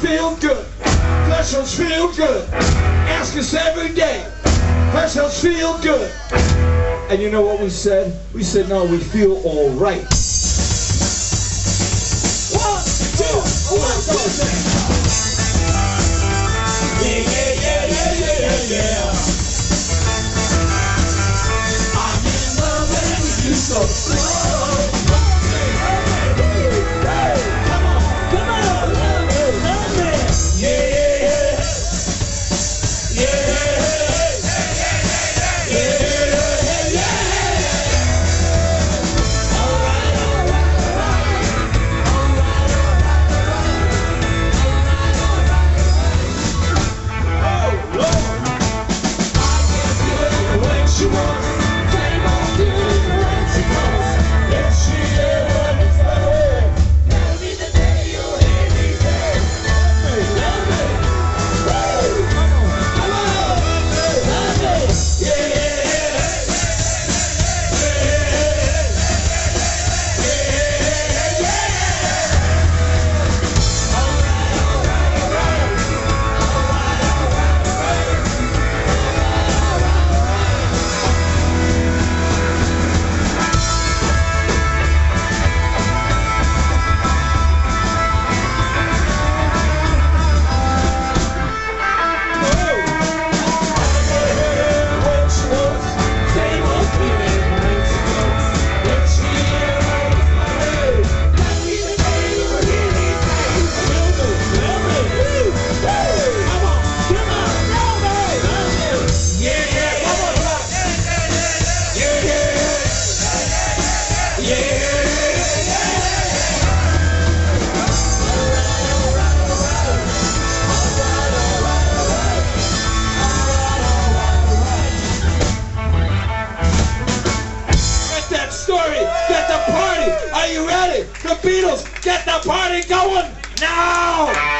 Feel good. Questions feel good. Ask us every day. Questions feel good. And you know what we said? We said, no, we feel all right. 1, 2, 1, 2, 3. Yeah, yeah, yeah, yeah, yeah, yeah. I'm in love with you so slow. Get the party! Are you ready? The Beatles, get the party going now!